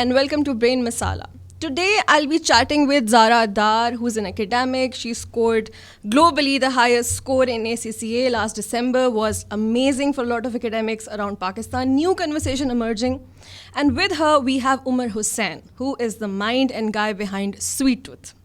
and welcome to Brain Masala. Today I'll be chatting with Zara Dar, who's an academic. She scored globally the highest score in ACCA last December, was amazing for a lot of academics around Pakistan. New conversation emerging. And with her we have Umar Hussain, who is the mind and guy behind Sweet Tooth.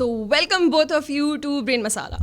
So welcome both of you to Brain Masala.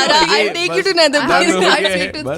I'll take you to Netherlands.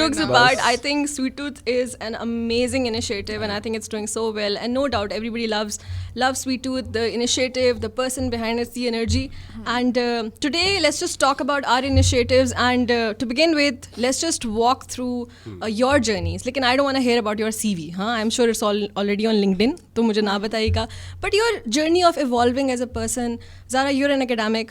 jokes apart, I think Sweet Tooth is an amazing initiative and I think it's doing so well, and no doubt everybody loves Sweet Tooth, the initiative, the person behind it, the energy. And today let's just talk about our initiatives, and to begin with let's just walk through your journeys. Lekin I don't want to hear about your CV. I'm sure it's already on LinkedIn, to mujhe na batayega, but your journey of evolving as a person. Zara, you're an academic,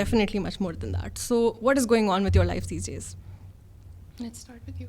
definitely much more than that. So what is going on with your life these days? Let's start with you.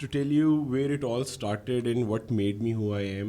To tell you where it all started and what made me who I am,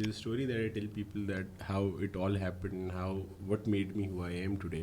there's a story that I tell people that how it all happened and how what made me who I am today.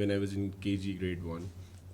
when I was in KG grade 1,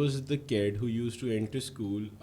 was the kid who used to enter school,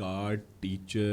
guard, teacher,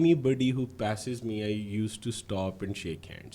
anybody who passes me I used to stop and shake hands.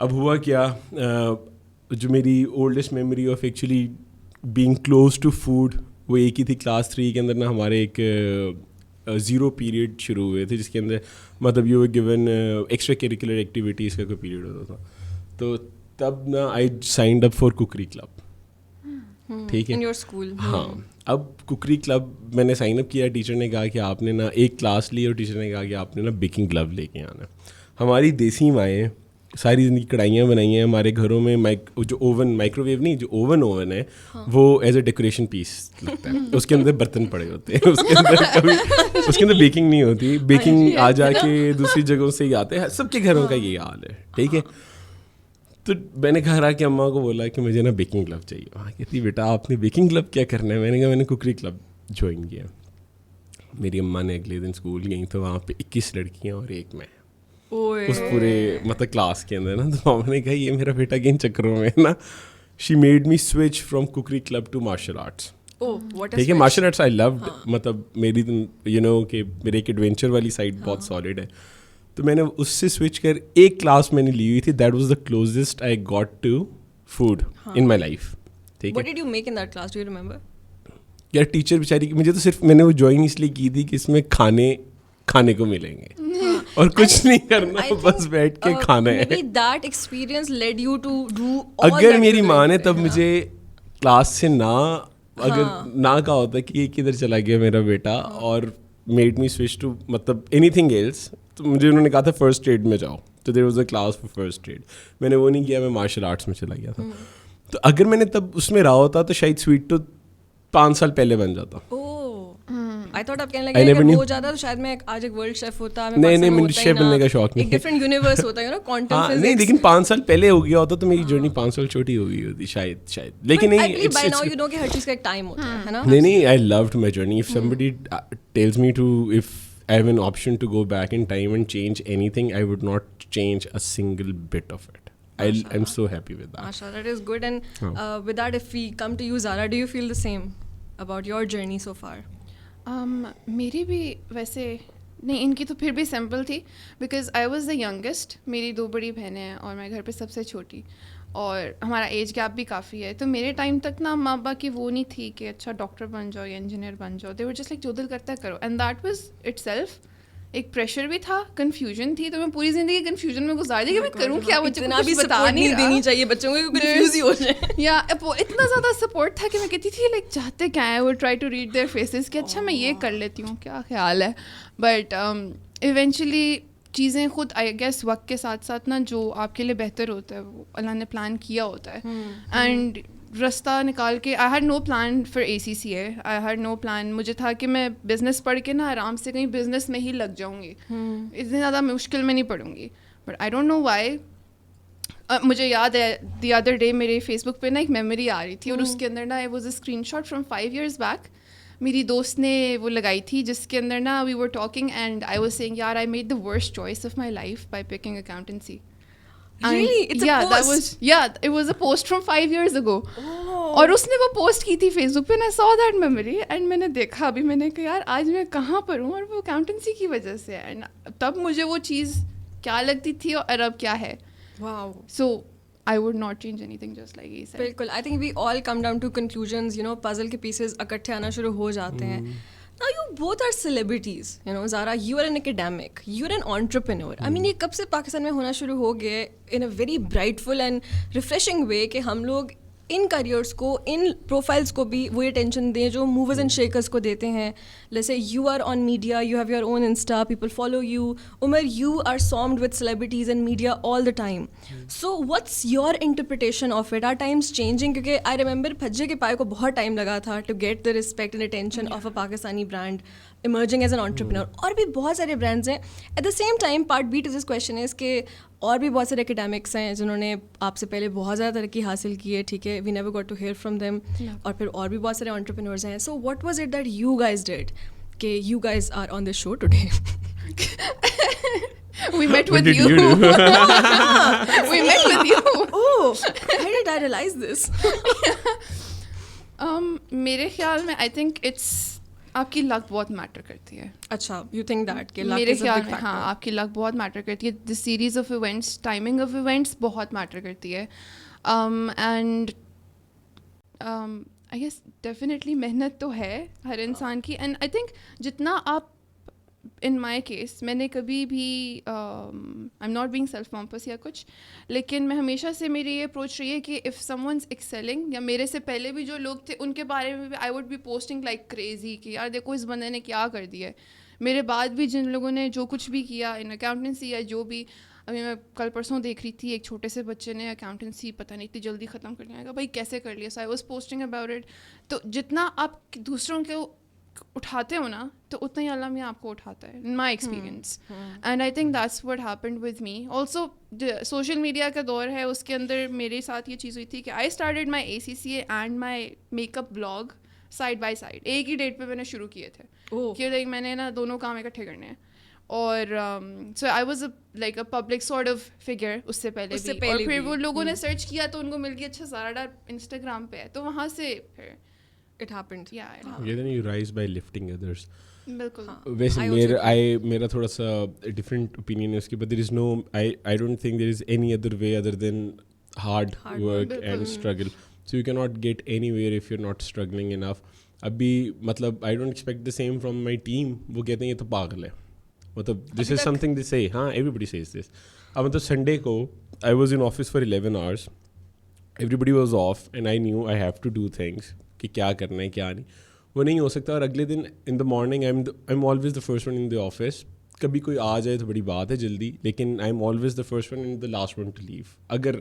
اب ہوا کیا, جو میری oldest memory of actually being close to food وہ ایک ہی تھی. Class 3 کے اندر نا ہمارے ایک 0 پیریڈ شروع ہوئے تھے جس کے اندر مطلب you given extra curricular activities کا کوئی پیریڈ ہوتا تھا. تو تب نا آئی سائنڈ اپ فار کوکری کلب. ٹھیک ہے, ان یور اسکول. ہاں, اب کوکری کلب میں نے سائن اپ کیا. ٹیچر نے کہا کہ آپ نے نا ایک کلاس لی اور ٹیچر نے کہا کہ آپ نے نا بیکنگ گلو لے کے آنا. ہماری دیسی مائیں ساری زندگی کڑھائیاں بنائی ہیں ہمارے گھروں میں. جو اوون مائکرو ویو نہیں, جو اوون ہے وہ ایز اے ڈیکوریشن پیس لگتا ہے. اس کے اندر برتن پڑے ہوتے ہیں, اس کے اندر بیکنگ نہیں ہوتی. بیکنگ آ جا کے دوسری جگہوں سے ہی آتے ہیں. سب کے گھروں کا یہ حال ہے. ٹھیک ہے, تو میں نے گھر آ کے اماں کو بولا کہ مجھے نا بیکنگ گلو چاہیے. وہاں کہتی بیٹا آپ نے بیکنگ گلو کیا کرنا ہے؟ میں نے کہا میں نے کوکری کلب جوائن کیا. میری اماں نے اگلے دن اسکول گئی تو وہاں پہ 21 لڑکیاں اور ایک میں اس پورے مطلب کلاس کے اندر نا. تو ماما نے کہا یہ میرا بیٹا کن چکروں میں نا. She made me switch from cookery club to martial arts. ٹھیک ہے, مارشل آرٹس آئی لوڈ. مطلب میری یو نو کہ میرے ایک ایڈونچر والی سائڈ بہت سالڈ ہے. تو میں نے اس سے سوئچ کر ایک کلاس میں نے لی ہوئی تھی. That was the closest I got to food in my life. ٹھیک ہے, What did you make in that class? Do you remember? یار ٹیچر بیچاری مجھے تو صرف میں نے وہ جوائن اس لیے کی تھی کہ اس میں کھانے کو ملیں گے اور کچھ نہیں کرنا, بس بیٹھ کے کھانا ہے. Maybe that experience led you to do all اگر that میری you ماں did. نے تب مجھے کلاس سے اگر نہ کہا ہوتا کہ یہ کدھر چلا گیا میرا بیٹا اور میڈ می سوئچ ٹو مطلب اینی تھنگ ایلس, تو مجھے انہوں نے کہا تھا فرسٹ ایڈ میں جاؤ. تو there was a class for first aid. میں نے وہ نہیں کیا, میں مارشل آرٹس میں چلا گیا تھا. تو اگر میں نے تب اس میں رہا ہوتا تو شاید سویٹ تو 5 سال پہلے بن جاتا. I thought آپ کہنے لگے کہ ہو جاتا تو شاید میں آج ایک ورلڈ شیف ہوتا. نہیں, مجھے شیف بننے کا شوق نہیں. ایک ڈفرنٹ یونیورس ہوتا ہے نا کانٹینٹ. نہیں, لیکن 5 سال پہلے ہو گیا ہوتا تو میری جرنی 5 سال چھوٹی ہو گئی ہوتی شاید. لیکن نہیں, بائی ناؤ یو نو کہ ہر چیز کا ایک ٹائم ہوتا ہے نا. نہیں, I loved my journey. If somebody tells me to, if I have an option to go back in time and change anything, I would not change a single bit of it. I'm so happy with that. Mashallah, that is good. And with that, if we come to you, Zara, do you feel the same about your journey so far? میری بھی ویسے نہیں, ان کی تو پھر بھی simple تھی because I was the youngest. میری 2 بڑی بہنیں ہیں اور میں گھر پہ سب سے چھوٹی, اور ہمارا ایج گیپ بھی کافی ہے. تو میرے ٹائم تک نا ماں باپ کی وہ نہیں تھی کہ اچھا ڈاکٹر بن جاؤ یا انجینئر بن جاؤ. دے ور جسٹ لائک جو دل کرتا ہے کرو. And that was it self ایک پریشر بھی تھا, کنفیوژن تھی. تو میں پوری زندگی کنفیوژن میں گزار دی کہ میں کروں کیا. مجھے کچھ بتا نہیں دینی چاہیے بچوں کو, کنفیوز ہی ہو جائے. یا اتنا زیادہ سپورٹ تھا کہ میں کہتی تھی لائک چاہتے کیا ہے, وہ try to read their faces کہ اچھا میں یہ کر لیتی ہوں, کیا خیال ہے. بٹ ایونچولی چیزیں خود آئی گیس وقت کے ساتھ ساتھ نا جو آپ کے لیے بہتر ہوتا ہے وہ اللہ نے پلان کیا ہوتا ہے. اینڈ رستہ نکال کے I had no plan for ACCA. I had no plan. مجھے تھا کہ میں بزنس پڑھ کے نا آرام سے کہیں بزنس میں ہی لگ جاؤں گی, اتنی زیادہ مشکل میں نہیں پڑھوں گی. But I don't know why. مجھے یاد ہے دی ادر ڈے میرے فیس بک پہ نا ایک میموری آ رہی تھی, اور اس کے اندر نا it was a screenshot from 5 years back. میری دوست نے وہ لگائی تھی جس کے اندر نا we were talking and I was saying یار I made the worst choice of my life by picking accountancy. Really? It's a post? It was a post from 5 years ago. اور اس نے وہ پوسٹ کی تھی فیس بک پہ. I saw that memory and میں نے دیکھا, ابھی میں نے کہا یار آج میں کہاں پر ہوں, اور وہ اکاؤنٹنسی کی وجہ سے. اینڈ تب مجھے وہ چیز کیا لگتی تھی اور اب کیا ہے. Wow. So I would not change anything, just like he said. بالکل. I think we all come down to conclusions, you know, puzzle کے pieces اکٹھے آنا شروع ہو جاتے ہیں. Now you both are celebrities, you know, Zara, you are an academic, you are an entrepreneur. I mean, یہ کب سے پاکستان میں ہونا شروع ہو گیا in a very brightful and refreshing way کہ ہم لوگ ان کریئرس کو, ان پروفائلس کو بھی وہی اٹینشن دیں جو موورز اینڈ شیکرس کو دیتے ہیں. جیسے you are on media, you have your own Insta, people follow you. Umar, you are swarmed with celebrities and media all the time. So what's your interpretation of it? Are times changing? کیونکہ I remember پھجے کے پائے کو بہت time لگا تھا to get the respect and attention of a Pakistani brand emerging as an entrepreneur. اور بھی بہت سارے برانڈز ہیں. At the same time part B to this question is کہ اور بھی بہت سارے اکیڈیمکس ہیں جنہوں نے آپ سے پہلے بہت زیادہ ترقی حاصل کی ہے. ٹھیک ہے, we never got to hear from them. اور پھر اور بھی بہت سارے entrepreneurs ہیں. So what was it that you guys did کہ you guys are on this show today? We met with you. We met with you. Oh, how did I realize this? میرے خیال میں I think it's آپ کی لک بہت matter کرتی ہے. اچھا, you think that کہ میرے خیال میں ہاں آپ کی لک بہت میٹر کرتی ہے. The series of events, timing of events بہت میٹر کرتی ہے. اینڈ آئی گیس ڈیفینیٹلی محنت تو ہے ہر انسان کی. اینڈ آئی تھنک جتنا آپ, ان مائی کیس میں نے کبھی بھی I am not being self pompous یا کچھ, لیکن میں ہمیشہ سے میری یہ اپروچ رہی ہے کہ اف سم ونز ایکسیلنگ, یا میرے سے پہلے بھی جو لوگ تھے ان کے بارے میں بھی I would be posting like crazy کہ یار دیکھو اس بندے نے کیا کر دیا ہے. میرے بعد بھی جن لوگوں نے جو کچھ بھی کیا ان اکاؤنٹنسی یا جو بھی, ابھی میں کل پرسوں دیکھ رہی تھی ایک چھوٹے سے بچے نے اکاؤنٹنسی پتہ نہیں اتنی جلدی ختم کر لیا, بھائی کیسے کر لیا. So I was posting about it. تو جتنا آپ دوسروں کو اٹھاتے ہو نا تو اتنا ہی اللہ میاں آپ کو اٹھاتا ہے, in my experience. And I think that's what happened with me also. Social media کا دور ہے, اس کے اندر میرے ساتھ یہ چیز ہوئی تھی کہ I started my ACCA and my make up blog side by side. ایک ہی ڈیٹ پہ میں نے شروع کیے تھے کہ میں نے نا دونوں کام اکٹھے کرنے ہیں. اور so I was like a public sort of figure اس سے پہلے بھی. اور پھر وہ لوگوں نے سرچ کیا تو ان کو مل گیا اچھا زارا ڈار انسٹاگرام پہ ہے, تو وہاں سے پھر it happened. You rise by lifting others. بالکل. ویسے میرا تھوڑا سا ڈفرینٹ اوپینین ہے اس کے, but there is no, I don't think there is any other way other than hard work and struggle. So you cannot get anywhere if you're not struggling enough. ابھی مطلب I don't expect the same from my team. وہ کہتے ہیں یہ تو پاگل ہے, مطلب this is something they say, ہاں everybody says this. اب مطلب سنڈے کو I was in office for 11 hours. Everybody was off and I knew I have to do things کہ کیا کرنا ہے کیا نہیں. وہ نہیں ہو سکتا. اور اگلے دن in the morning I am always the first one in the office. کبھی کوئی آ جائے تو بڑی بات ہے جلدی, لیکن I am always the first one and the last one to leave. اگر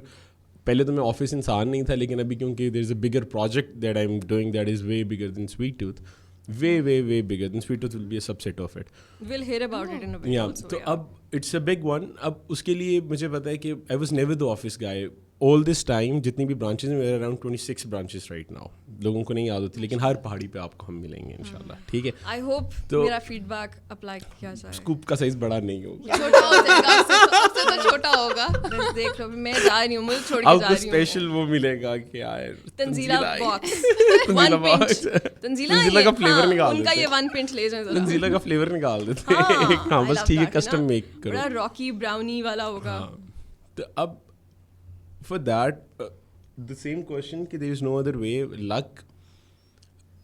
پہلے تو میں آفس انسان نہیں تھا, لیکن ابھی کیونکہ there is a bigger project that I am doing that is way bigger than sweet tooth, way bigger than Sweet Tooth will be a subset of it. We'll hear about it in a bit. Yeah, also, so اب it's a big one. اب اس کے لیے مجھے پتا ہے کہ I was never the office guy. All this time جتنی بھی برانچز ہیں, میرے اراؤنڈ 26 برانچز رائٹ ناؤ. لوگوں کو نہیں یاد ہوتی, لیکن ہر پہاڑی پہ آپ کو ہم ملیں گے انشاءاللہ. ٹھیک ہے, I hope میرا فیڈ بیک اپلائی کیا جائے. اسکوپ کا سائز بڑا نہیں ہوگا, چھوٹا ہو جائے گا, اس سے تو چھوٹا ہوگا. بس دیکھ لو, میں جا رہی ہوں, مجھے چھوڑ کے جا رہی ہوں. آپ کو اسپیشل وہ ملے گا کہ یار تنزیلہ باکس 1 پنچ. تنزیلہ کا فلیور نکال ان کا یہ 1 پنچ لے جائیں ذرا. تنزیلہ کا فلیور نکال دیتے ہیں. ہاں بس ٹھیک ہے, کسٹم میک کرو. بڑا راکی براؤنی والا ہوگا. تو اب for that the same question کہ there is no other way. Luck,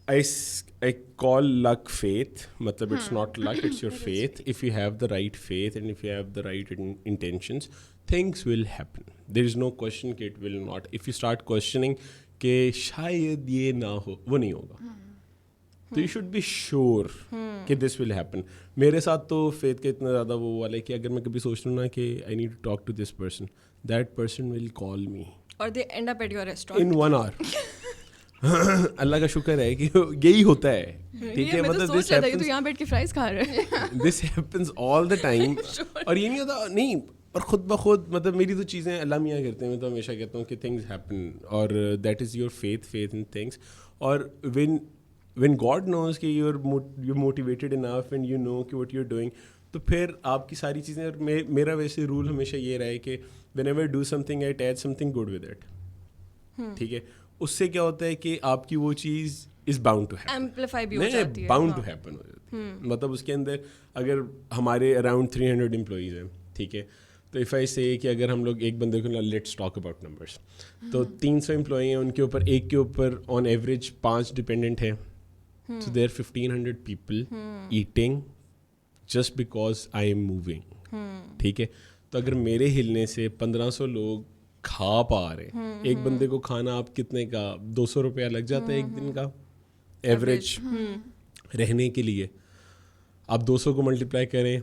I call luck faith. مطلب it's not luck, it's your faith. If you have the right faith and if you have the right intentions, things will happen. There is no question کہ it will not. If you start questioning کہ شاید یہ نہ ہو, وہ نہیں ہوگا. تو you should be sure کہ this will happen. میرے ساتھ تو faith کا اتنا زیادہ وہ والا ہے کہ اگر میں کبھی سوچ لوں نا کہ I need to talk to this person, that person will call me. Or they end up at your restaurant. In 1 hour. اللہ کا شکر ہے کہ یہی ہوتا ہے. ٹھیک ہے, مطلب this happens. تو یہاں بیٹھ کے فرائز کھا رہے ہیں. This happens all the time. اور یہ نہیں ہوتا, نہیں, اور خود بخود مطلب میری تو چیزیں اللہ میاں کرتے ہیں. میں تو ہمیشہ کہتا ہوں کہ things happen, اور that is your faith in things. اور when God knows کہ you're motivated enough and you know کہ what you're doing, تو پھر آپ کی ساری چیزیں. اور میرا ویسے رول ہمیشہ یہ رہا ہے کہ whenever I do something I attach something good with it. ٹھیک ہے, اس سے کیا ہوتا ہے کہ آپ کی وہ چیز is bound to happen. Amplify بھی ہو جاتی ہے. bound to happen ہو جاتی ہے. مطلب اس کے اندر اگر ہمارے اراؤنڈ 300 امپلائیز ہیں, ٹھیک ہے, تو if I say کہ اگر ہم لوگ ایک بندے کو let's talk about numbers, تو 300 امپلائی ہیں, ان کے اوپر ایک کے اوپر on average 5 ڈپینڈنٹ ہیں. So there are 1500 people eating just because I am moving. ٹھیک ہے, تو اگر میرے ہلنے سے 1500 لوگ کھا پا رہے ہیں, ایک بندے کو کھانا آپ کتنے کا 200 روپیہ لگ جاتا ہے ایک دن کا ایوریج رہنے کے لیے. آپ 200 کو ملٹیپلائی کریں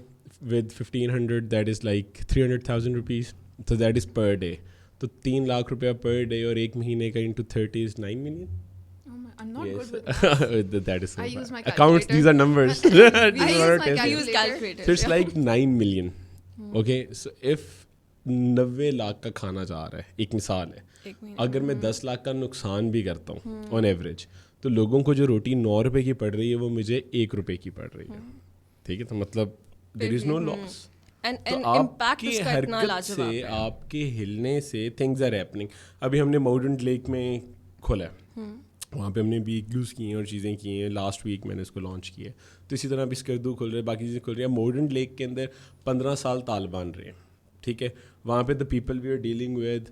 with 1500, that is like 300,000 rupees. So that is per day. تو 3 لاکھ روپیہ پر ڈے, اور ایک مہینے کا into 30 is 9 million. I'm not yes. good with that. That is so I bad. use my Accounts, these are numbers. I use calculator. So it's like 9 million. Okay, so if 90 lakh کا کھانا جا رہا ہے, ایک مثال ہے, اگر میں 10 لاکھ کا نقصان بھی کرتا ہوں آن ایوریج, تو لوگوں کو جو روٹی 9 روپے کی پڑ رہی ہے وہ مجھے 1 روپے کی پڑ رہی ہے. ٹھیک ہے, تو مطلب there is no loss. تو آپ کی حرکت سے, آپ کے ہلنے سے things are happening. ابھی ہم نے ماؤنٹن لیک میں کھولا ہے, وہاں پہ ہم نے بھی گلوز کی ہیں اور چیزیں کی ہیں. لاسٹ ویک میں نے اس کو لانچ کیا ہے. تو اسی طرح ابھی اسکردو کھل رہے ہیں, باقی چیزیں کھل رہی ہیں. ماڈرن لیک کے اندر 15 سال طالبان رہے ہیں, ٹھیک ہے. وہاں پہ the people we are dealing with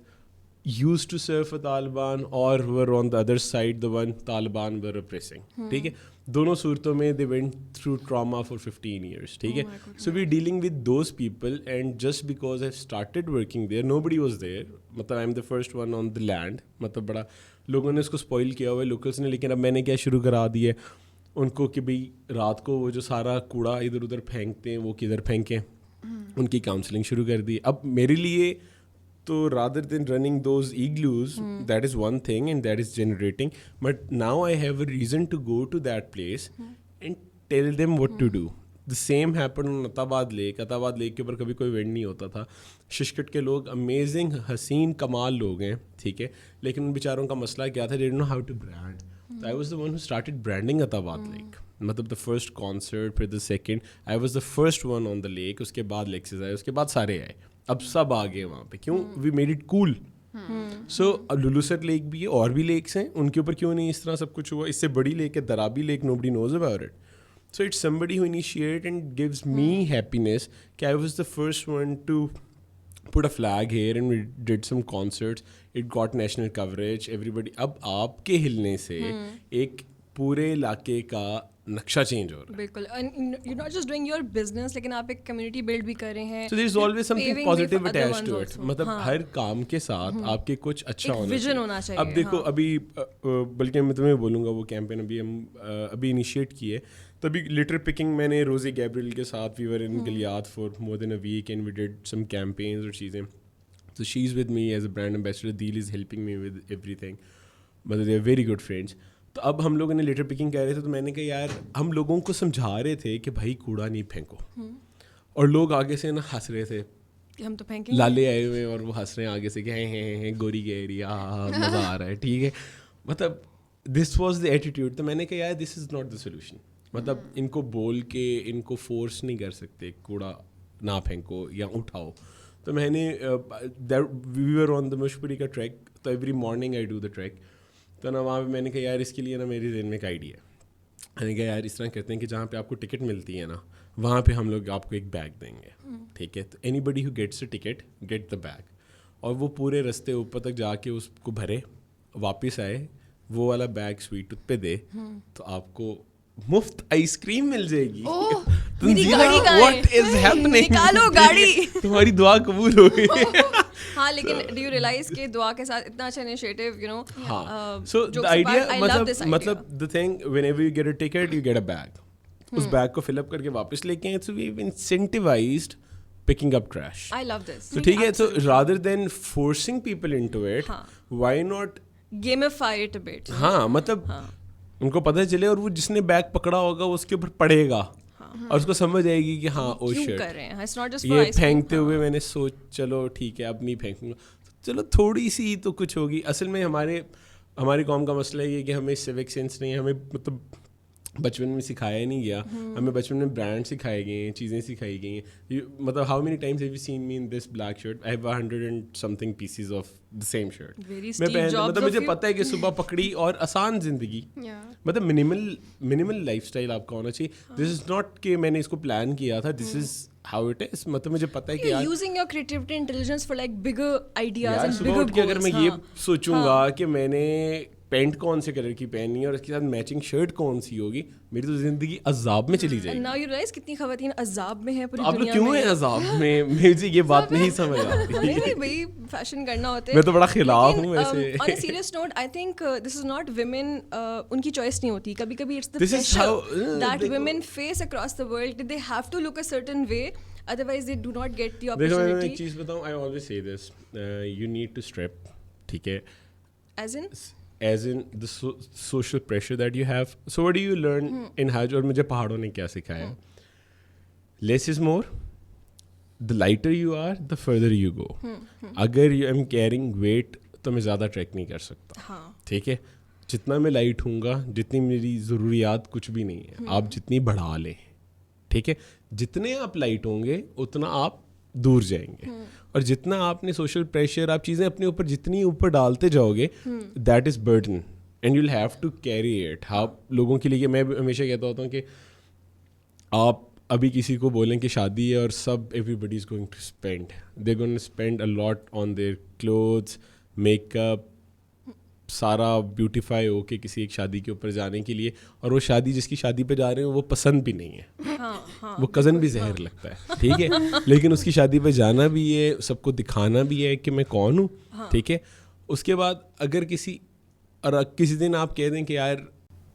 used to serve for Taliban or were on the other side the one Taliban were oppressing. ٹھیک ہے, دونوں صورتوں میں they went through trauma for 15 years. ٹھیک ہے, so we're dealing with those people, and just because I've started working there, nobody was there. مطلب I'm the first one on the land. مطلب بڑا لوگوں نے اس کو اسپوائل کیا ہوا ہے لوکلس نے, لیکن اب میں نے کیا شروع کرا دی ہے ان کو کہ بھائی رات کو وہ جو سارا کوڑا ادھر ادھر پھینکتے ہیں وہ کدھر پھینکیں, ان کی کاؤنسلنگ شروع کر دی. اب میرے لیے تو rather than running those igloos, that is one thing and that is generating, but now I have a reason to go to that place and tell them what to do. The same happened on Atabad Lake. Atabad Lake کے اوپر کبھی کوئی event نہیں ہوتا تھا. ششکٹ کے لوگ amazing حسین کمال لوگ ہیں, ٹھیک ہے, لیکن ان بیچاروں کا مسئلہ کیا تھا, they didn't know how to brand. So I was the one who started branding Atabad Lake. مطلب the first concert, پھر the second, I was the first one on the lake. اس کے بعد لیکسز آئے, اس کے بعد سارے آئے, اب سب آ گئے وہاں پہ. کیوں؟ We made it cool. So Lulusar lake بھی ہے, اور بھی لیکس ہیں, ان کے اوپر کیوں نہیں اس طرح سب کچھ ہوا. اس سے بڑی لیک ہے Dharabi lake, nobody knows about it. So it's somebody who initiate and gives me happiness کہ I was the first one to put a flag here and we did some concerts. It got national coverage. Everybody, اب آپ کے ہلنے سے ایک پورے علاقے کا نقشہ چینج ہو رہا ہے. بالکل, you not just doing your business, لیکن آپ ایک کمیونٹی بلڈ بھی کر رہے ہیں. So there is always something positive attached to it. مطلب ہر کام کے ساتھ آپ کے کچھ اچھا ہونا چاہیے. اب دیکھو ابھی بلکہ میں تمہیں بولوں گا وہ کیمپین ابھی ہم ابھی انیشیٹ کیے, تو ابھی لٹر پکنگ میں نے روزی گیبریل کے ساتھ وی ور ان گلیاد for more than a week and we did some campaigns اور چیزیں. So she is with me as a brand ambassador. Deel is helping me with everything. But they are very good friends. تو اب ہم لوگوں نے letter picking کہہ رہے تھے, تو میں نے کہا یار ہم لوگوں کو سمجھا رہے تھے کہ بھائی کوڑا نہیں پھینکو, اور لوگ آگے سے نا ہنس رہے تھے, ہم تو پھینکیں, لالے آئے ہوئے اور وہ ہنس رہے ہیں آگے سے کہ ہیں گوری گہری, مزہ آ رہا ہے, ٹھیک ہے. مطلب دس واز دا ایٹیٹیوڈ. تو میں نے کہا یار دس از ناٹ دا سولوشن. مطلب ان کو بول کے ان کو فورس نہیں کر سکتے کوڑا نہ پھینکو یا اٹھاؤ. تو میں نے وی ور آن دا مشپوری کا ٹریک, تو every morning I do the track. تو نا وہاں پہ میں نے کہا یار اس کے لیے نا میری ذہن میں ایک آئیڈیا ہے. میں نے کہا یار اس طرح کرتے ہیں کہ جہاں پہ آپ کو ٹکٹ ملتی ہے نا وہاں پہ ہم لوگ آپ کو ایک بیگ دیں گے, ٹھیک ہے. تو anybody who gets a ticket get the bag, اور وہ پورے رستے اوپر تک جا کے اس کو بھرے, واپس آئے, وہ والا بیگ سویٹ ٹوتھ پہ دے, تو آپ کو مفت آئس کریم مل جائے گی. نکالو گاڑی, تمہاری دعا قبول ہو گئی. ہاں, لیکن ڈو یو ریئلائز کہ دعا کے ساتھ اتنا اچھا انیشیٹو, یو نو. ہاں, سو دی آئیڈیا مطلب the thing whenever you get a ticket you get a bag, اس بیگ کو فل اپ کر کے واپس لے کے آئے. So we have incentivised picking up trash. I love this. So ٹھیک ہے, so rather than forcing people into it, why not gamify it a bit. ہاں, مطلب ان کو پتہ چلے, اور وہ جس نے بیگ پکڑا ہوگا اس کے اوپر پڑے گا اور اس کو سمجھ آئے گی کہ ہاں او شٹ یہ پھینکتے ہوئے میں نے سوچ چلو ٹھیک ہے اب نہیں پھینکوں گا. چلو تھوڑی سی تو کچھ ہوگی. اصل میں ہماری قوم کا مسئلہ یہ ہے کہ ہمیں سیوک سینس نہیں ہے. ہمیں مطلب بچپن میں سکھایا ہی نہیں گیا. ہمیں بچپن میں برانڈ سکھائے گئے ہیں, چیزیں سکھائی گئی ہیں. مطلب how many Times have you seen me in this black shirt, I have 100 and something pieces of the same shirt. میں پہنتا, مطلب مجھے پتہ ہے کہ صبح پکڑی, اور آسان زندگی, مطلب منیمل لائف اسٹائل آپ کا ہونا چاہیے. دس از ناٹ کہ میں نے اس کو پلان کیا تھا, دس از how it is. مطلب مجھے پتہ ہے کہ یار using your creativity intelligence for like bigger ideas and bigger goals. اگر میں یہ سوچوں گا کہ میں نے پینٹ کون سے کلر کی پہننی ہے اور اس کے ساتھ میچنگ شرٹ کون سی ہوگی, میری تو زندگی عذاب میں چلی جائے گی. now you realize کتنی خواتین عذاب میں ہیں پوری آپ دنیا لوگ کیوں ہیں عذاب میں؟ مجھے یہ بات نہیں سمجھ آتی. نہیں بھائی, فیشن کرنا ہوتا ہے. میں تو بڑا خلاف ہوں ویسے. on a serious note, I think this is not women, ان کی چوائس نہیں ہوتی. کبھی کبھی it's the pressure that women face across the world. They have to look a certain way, otherwise they do not get the opportunity. دیکھو میں ایک چیز بتاؤں, I always say this, you need to strip, ٹھیک ہے, as in the social pressure that you have. So what do you learn in Hajj? اور مجھے پہاڑوں نے کیا سکھایا, less is more. The lighter you are, the further you go. اگر I am carrying weight تو میں زیادہ ٹریک نہیں کر سکتا, ٹھیک ہے. جتنا میں لائٹ ہوں گا, جتنی میری ضروریات کچھ بھی نہیں ہے, آپ جتنی بڑھا لیں, ٹھیک ہے. جتنے آپ لائٹ ہوں گے اتنا آپ دور جائیں گے, اور جتنا آپ نے سوشل پریشر, آپ چیزیں اپنے اوپر جتنی اوپر ڈالتے جاؤ گے, that is burden. And you will have to carry it. آپ لوگوں کے لیے, میں ہمیشہ کہتا ہوتا ہوں کہ آپ ابھی کسی کو بولیں کہ شادی ہے اور سب everybody is going to spend, they going to spend a lot on their clothes, makeup, سارا بیوٹیفائی ہو کے کسی ایک شادی کے اوپر جانے کے لیے, اور وہ شادی جس کی شادی پہ جا رہے ہیں وہ پسند بھی نہیں ہے, وہ کزن بھی زہر لگتا ہے, ٹھیک ہے, لیکن اس کی شادی پہ جانا بھی ہے, سب کو دکھانا بھی ہے کہ میں کون ہوں, ٹھیک ہے. اس کے بعد اگر کسی دن آپ کہہ دیں کہ یار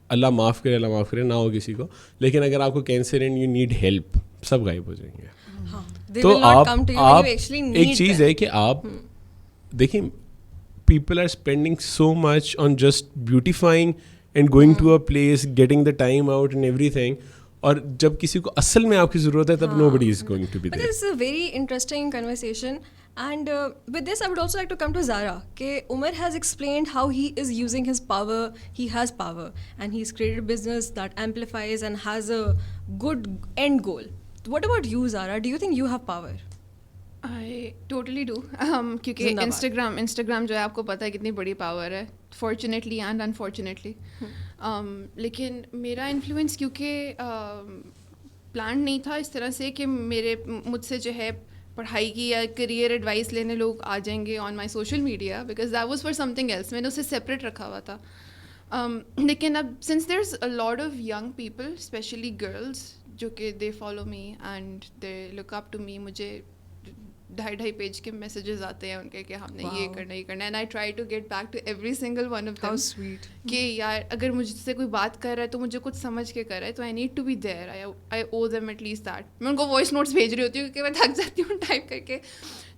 اللہ معاف کرے نہ ہو کسی کو, لیکن اگر آپ کو cancer and you need help, سب غائب ہو جائیں گے. تو آپ ایک چیز ہے کہ آپ دیکھیں, people are spending so much on just beautifying and going to a place, getting the time out and everything. اور جب کسی کو اصل میں آپ کی ضرورت ہے تب nobody is going to be there. This is a very interesting conversation. And with this, I would also like to come to Zara. Ke Umar has explained how he is using his power. He has power, and he's created a business that amplifies and has a good end goal. What about you, Zara? Do you think you have power? I totally do. کیونکہ Instagram جو ہے آپ کو پتہ ہے کتنی بڑی power ہے, فارچونیٹلی اینڈ انفارچونیٹلی. لیکن میرا انفلوئنس کیونکہ پلان نہیں تھا اس طرح سے کہ مجھ سے جو ہے پڑھائی کی یا کریئر ایڈوائس لینے لوگ آ جائیں گے on my social media, because that was for something else. میں نے اسے سیپریٹ رکھا ہوا تھا. لیکن اب since there is a lot of young people, especially girls, جو کہ they follow me and they look up to me, مجھے 2.5 پیج کے میسیجز آتے ہیں ان کے کہ ہم نے یہ کرنا and I try to get back to every single one of them کہ یار اگر مجھ سے کوئی بات کر رہا ہے تو مجھے کچھ سمجھ کے کر رہا ہے, تو I need to be there, I owe them at least that. میں ان کو وائس نوٹس بھیج رہی ہوتی ہوں کیونکہ میں تھک جاتی ہوں ٹائپ کر کے.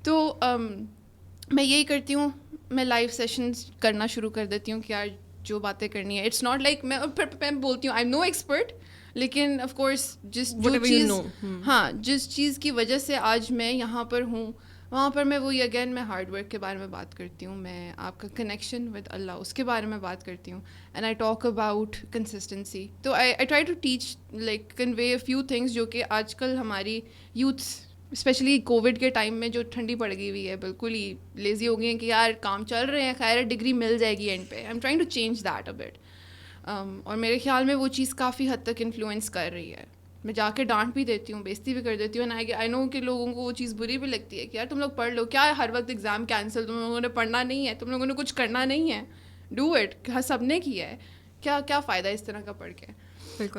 تو میں یہی کرتی ہوں, میں لائیو سیشنز کرنا شروع کر دیتی ہوں کہ یار جو باتیں کرنی ہے, اٹس ناٹ لائک میں بولتی ہوں آئی ایم نو ایکسپرٹ, لیکن آف کورس جس چیز کی وجہ سے آج میں یہاں پر ہوں وہاں پر میں وہی اگین میں ہارڈ ورک کے بارے میں بات کرتی ہوں, میں آپ کا کنیکشن ود اللہ اس کے بارے میں بات کرتی ہوں, and I talk about consistency. تو I try to teach like convey a few things جو کہ آج کل ہماری یوتھس اسپیشلی کووڈ کے ٹائم میں جو ٹھنڈی پڑ گئی ہوئی ہے, بالکل ہی لیزی ہو گئی ہیں کہ یار کام چل رہے ہیں, خیر ڈگری مل جائے گی اینڈ پہ. I am trying to change that a bit. اور میرے خیال میں وہ چیز کافی حد تک انفلوئنس کر رہی ہے. میں جا کے ڈانٹ بھی دیتی ہوں, بےزتی بھی کر دیتی ہوں, آئی نو کہ لوگوں کو وہ چیز بری بھی لگتی ہے کہ یار تم لوگ پڑھ لو, کیا ہر وقت ایگزام کینسل, تم لوگوں نے پڑھنا نہیں ہے, تم لوگوں نے کچھ کرنا نہیں ہے, ڈو اٹ, سب نے کیا ہے, کیا فائدہ اس طرح کا پڑھ کے.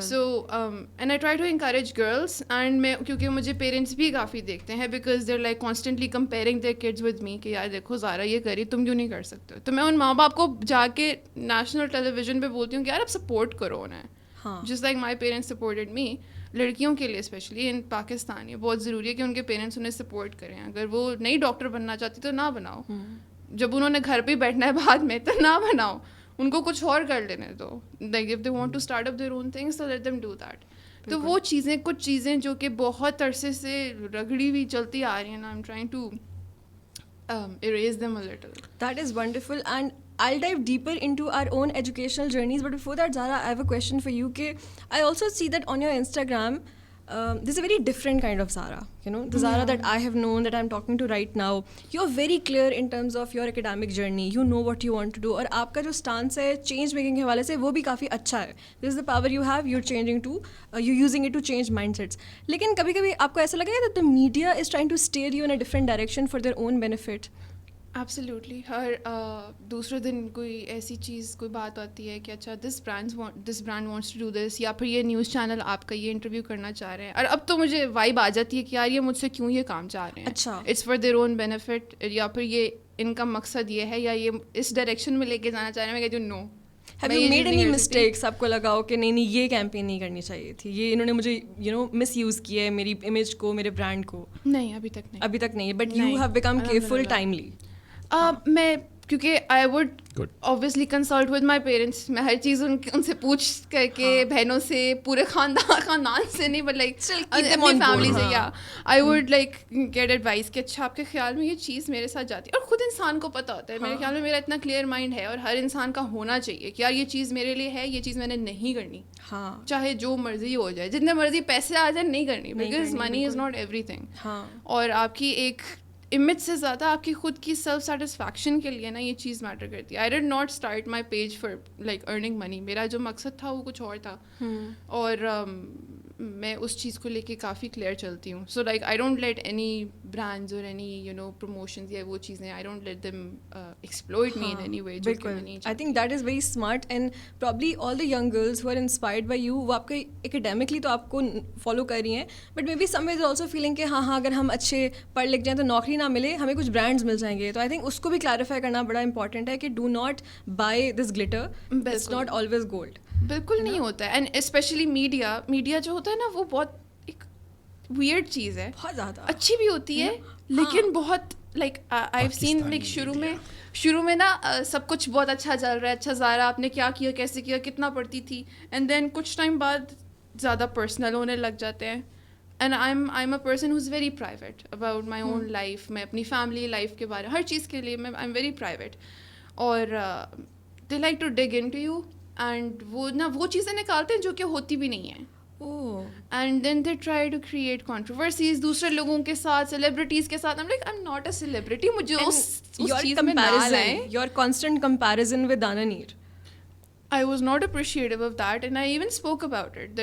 So and I try to encourage girls, and میں کیونکہ مجھے پیرنٹس بھی کافی دیکھتے ہیں because they are like constantly comparing their kids with me کہ یار دیکھو زارا یہ کری, تم کیوں نہیں کر سکتے. تو میں ان ماں باپ کو جا کے نیشنل ٹیلی ویژن پہ بولتی ہوں کہ یار اب سپورٹ کرو انہیں, just like my parents supported me. لڑکیوں کے لیے اسپیشلی ان پاکستان یہ بہت ضروری ہے کہ ان کے پیرنٹس انہیں سپورٹ کریں. اگر وہ نہیں ڈاکٹر بننا چاہتی تو نہ بناؤ, جب انہوں نے گھر پہ ہی بیٹھنا ہے بعد میں تو نہ بناؤ, ان کو کچھ اور کر لینے دو. Like if they want to start up their own things تو لیٹ دیم ڈو دیٹ. تو وہ چیزیں, کچھ چیزیں جو کہ بہت عرصے سے رگڑی ہوئی چلتی آ رہی ہیں, I am trying to erase them a little. That is wonderful, and I'll dive deeper into our own educational journeys. But before that, Zara, I have a question for you. I also see that on your Instagram, there's a very different kind of Zara. You know, the Zara that I have known, that I'm talking to right now. You're very clear in terms of your academic journey. You know what you want to do. اور آپ کا جو stance ہے change making کے حوالے سے وہ بھی کافی اچھا ہے. This is the power you have. You're changing to, you're using it to change mindsets. لیکن کبھی کبھی آپ کو ایسا لگا ہے that the media is trying to steer you in a different direction for their own benefit. Absolutely. ہر دوسرے دن کوئی ایسی چیز, کوئی بات آتی ہے کہ اچھا this brand wants to do this, یا پھر یہ نیوز چینل آپ کا یہ انٹرویو کرنا چاہ رہے ہیں. اور اب تو مجھے وائب آ جاتی ہے کہ یار یہ مجھ سے کیوں یہ کام چاہ رہے ہیں, اچھا it's for their own benefit, یا پھر یہ ان کا مقصد یہ ہے یا یہ اس ڈائریکشن میں لے کے جانا چاہ رہے ہیں. میں کہتی ہوں نو. Have you made any mistakes? آپ کو لگا ہو کہ نہیں یہ کیمپین نہیں کرنی چاہیے تھی, یہ انہوں نے مجھے مس یوز کیا ہے میری امیج کو, میرے برانڈ کو؟ نہیں, ابھی تک نہیں. But you have become careful timely. میں کیونکہ I would obviously consult with my parents. میں ہر چیز ان سے پوچھ کر کے, بہنوں سے, پورے خاندان سے نہیں, بٹ لائک اپنی فیملی سے, یا I would like get advice کہ اچھا آپ کے خیال میں یہ چیز میرے ساتھ جاتی ہے. اور خود انسان کو پتہ ہوتا ہے, میرے خیال میں میرا اتنا کلیئر مائنڈ ہے, اور ہر انسان کا ہونا چاہیے کہ یار یہ چیز میرے لیے ہے, یہ چیز میں نے نہیں کرنی, چاہے جو مرضی ہو جائے, جتنے مرضی پیسے آ جائیں, نہیں کرنی, because money is not every thing. اور آپ کی ایک امیج سے زیادہ آپ کی خود کی سیلف سیٹسفیکشن کے لیے نا یہ چیز میٹر کرتی ہے. I did not start my page for like earning money. میرا جو مقصد تھا وہ کچھ اور تھا, اور میں اس چیز کو لے کے کافی کلیئر چلتی ہوں. So like I don't let any brands اور اینی یو نو پروموشنز یا وہ چیزیں, I don't let them exploit me in any way. بالکل, I think that is very smart and probably all the young girls who are inspired by you, وہ آپ کے academically تو آپ کو فالو کر رہی ہیں, but maybe some ways also feeling کہ ہاں اگر ہم اچھے پڑھ لکھ جائیں تو نوکری نہ ملے, ہمیں کچھ برانڈز مل جائیں گے. تو آئی تھنک اس کو بھی کلیریفائی کرنا بڑا امپورٹنٹ ہے کہ do not buy this glitter, it's not always gold. بالکل نہیں ہوتا ہے. اینڈ اسپیشلی میڈیا جو ہوتا ہے نا وہ بہت ایک ویئرڈ چیز ہے, بہت زیادہ اچھی بھی ہوتی ہے لیکن بہت like I have seen like شروع میں نا سب کچھ بہت اچھا چل رہا ہے, اچھا زارا آپ نے کیا کیا, کیسے کیا, کتنا پڑھتی تھی, اینڈ دین کچھ ٹائم بعد زیادہ پرسنل ہونے لگ جاتے ہیں. And I am a person who is very private about my own life. میں اپنی فیملی لائف کے بارے ہر چیز کے لیے میں آئی ایم ویری پرائیویٹ, اور they like to dig into you, and وہ چیزیں نکالتے ہیں جو کہ ہوتی بھی نہیں ہیں. And then they try to create controversies دوسرے لوگوں کے ساتھ, سیلیبریٹیز کے ساتھ. I am not a celebrity, مجھے اس چیز میں نہ لائیں. Your constant comparison with Anna Neer. I was not appreciative of that, and I even spoke about it,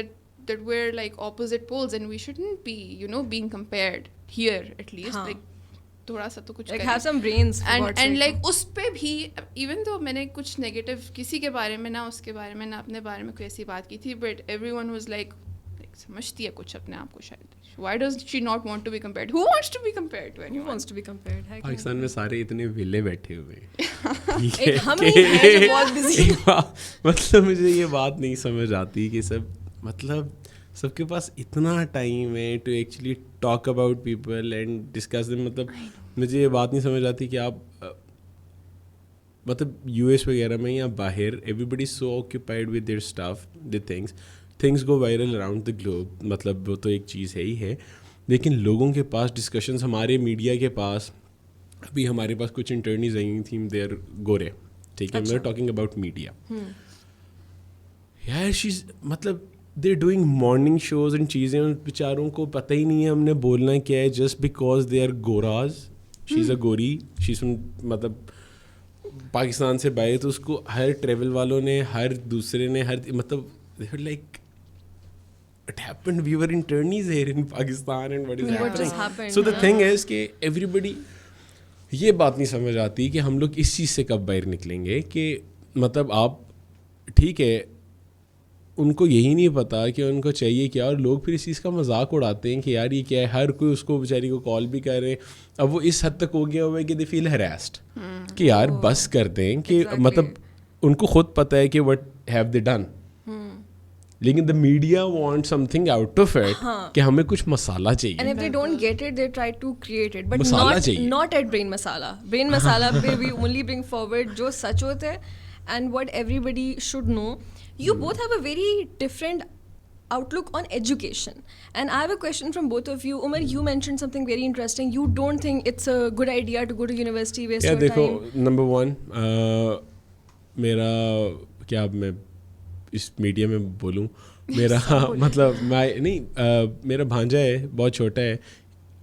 that we're like opposite poles and we shouldn't be, you know, being compared here at least. Like تھوڑا سا تو کچھ like have some brains and like اس پہ بھی even though میں نے کچھ negative کسی کے بارے میں نہ اس کے بارے میں نہ اپنے بارے میں کوئی ایسی بات کی تھی, but everyone was like سمجھتی ہے کچھ اپنے آپ کو شاید. Why does she not want to be compared? Who wants to be compared to anyone? Who wants to be compared? Pakistan میں سارے اتنے ویلے بیٹھے ہوئے ہیں, ہم ہی ہیں جو بہت بزی. مطلب مجھے یہ بات نہیں سمجھ آتی کہ سب کے پاس اتنا ٹائم ہے to actually talk about people and discuss them. مطلب مجھے یہ بات نہیں سمجھ آتی کہ آپ مطلب یو ایس وغیرہ میں یا باہر everybody so occupied with their stuff, the things go viral around the globe. مطلب وہ تو ایک چیز ہے ہی ہے, لیکن لوگوں کے پاس ڈسکشنز, ہمارے میڈیا کے پاس ابھی ہمارے پاس کچھ انٹرنیز آئی تھیں, دیر گورے, ٹھیک ہے, میں ٹاکنگ اباؤٹ میڈیا. یار شیز مطلب they doing morning shows and چیزیں, ان بیچاروں کو پتہ ہی نہیں ہے ہم نے بولنا کیا ہے, جسٹ بیکاز دے آر گوراز. شی از اے گوری, شی از مطلب پاکستان سے باہر, تو اس کو ہر ٹریول والوں نے, ہر دوسرے نے, ہر مطلب like it happened, we were internees here in Pakistan and what is happening. So the thing is کہ everybody یہ بات نہیں سمجھ آتی کہ ہم لوگ اس چیز سے کب باہر نکلیں گے, کہ مطلب آپ ٹھیک ہے ان کو یہی نہیں پتا کہ ان کو چاہیے کیا, اور لوگ پھر اس چیز کا مذاق اڑاتے ہیں کہ یار یہ کیا ہے, ہر کوئی اس کو بیچاری کو کال بھی کر رہے ہیں. اب وہ اس حد تک ہو گیا ہوا ہے کہ دے فیل ہیراسڈ کہ یار بس کر دیں, کہ مطلب ان کو خود پتہ ہے کہ وٹ ہیو دے ڈن, لیکن the media want some thing out of it کہ ہمیں کچھ مسالہ چاہیے. And if they don't get it, they try to create it, but not at brain masala. Brain masala peh we only bring forward jo sach hota hai and what everybody should know. You both have a very different outlook on education, and I have a question from both of you. Umar, you mentioned something very interesting. You don't think it's a good idea to go to university, waste your time. دیکھو, number 1 میرا کیا میں اس media میں بولوں, میرا مطلب میں نہیں, میرا بھانجا ہے, بہت چھوٹا ہے,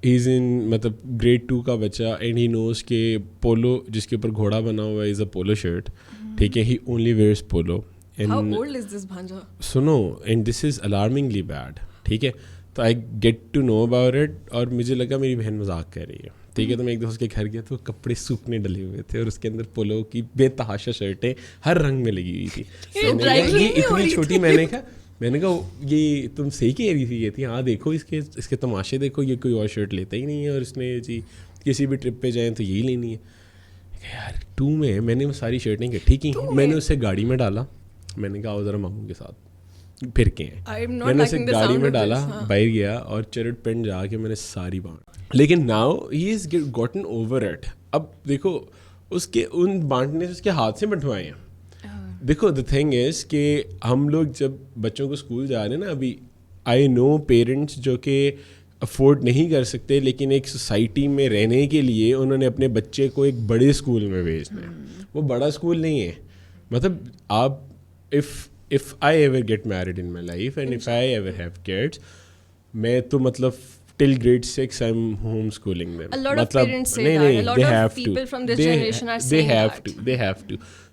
ہی از ان مطلب گریڈ 2 کا بچہ, اینڈ ہی نوز کہ پولو جس کے اوپر گھوڑا بنا ہوا ہے از اے پولو شرٹ, ٹھیک ہے, he only wears polo. How old is this bhanja? سنو, and this is alarmingly bad, ٹھیک ہے. تو I get to know about it, اور مجھے لگا میری بہن مذاق کر رہی ہے, ٹھیک ہے. تو میں ایک دوست کے گھر گیا تو کپڑے سوکھنے ڈلے ہوئے تھے, اور اس کے اندر پولو کی بے تحاشا شرٹیں ہر رنگ میں لگی ہوئی تھی. یہ اتنی چھوٹی, میں نے کہا یہ تم صحیح کہہ رہی تھی. یہ تھی, ہاں دیکھو اس کے تماشے دیکھو, یہ کوئی اور شرٹ لیتا ہی نہیں ہے, اور اس نے جی کسی بھی ٹرپ پہ جائیں تو یہی لینی ہے. یار 2 میں نے وہ ساری شرٹیں اکٹھی کی, میں نے اسے گاڑی میں ڈالا, میں نے کہا آؤ ذرا ماموں کے ساتھ پھر کے ہیں, میں نے اسے گاڑی میں ڈالا, باہر گیا, اور چرٹ پینٹ جا کے میں نے ساری بانٹ. لیکن now he is gotten over it. اب دیکھو اس کے ان بانٹنے سے اس کے ہاتھ سے بنٹوائے ہیں. دیکھو دا تھنگ از کہ ہم لوگ جب بچوں کو اسکول جا رہے ہیں نا, ابھی آئی نو پیرنٹس جو کہ افورڈ نہیں کر سکتے, لیکن ایک سوسائٹی میں رہنے کے لیے انہوں نے اپنے بچے کو ایک بڑے اسکول میں بھیجنا ہے. وہ بڑا اسکول نہیں ہے, مطلب آپ if I ever get married in my life and if I ever have kids, میں تو مطلب till grade 6 I'm homeschooling them. A lot of parents say that. A lot they of have people to. from this generation are saying that. They have to.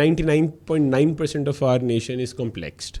99.9% of our nation is complexed.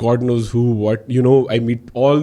God knows who, what, you know, I meet all,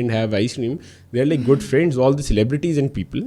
and have ice cream. They are like good friends, all the celebrities and people.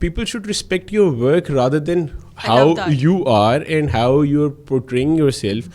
people should respect your work rather than how you are and how you're portraying yourself.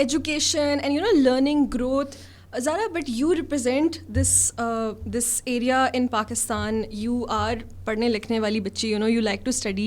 education and, you know, learning growth. Zara, but you represent this area in Pakistan. You are padhne likhne wali bachchi, you know, you like to study.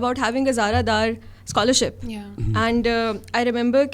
about having a Zara Dar scholarship. Yeah. And I remember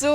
So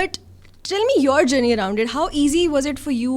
But tell me your journey around it. How easy was it for you,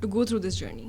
to go through this journey?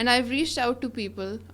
And I've reached out to people,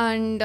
And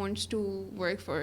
wants to work for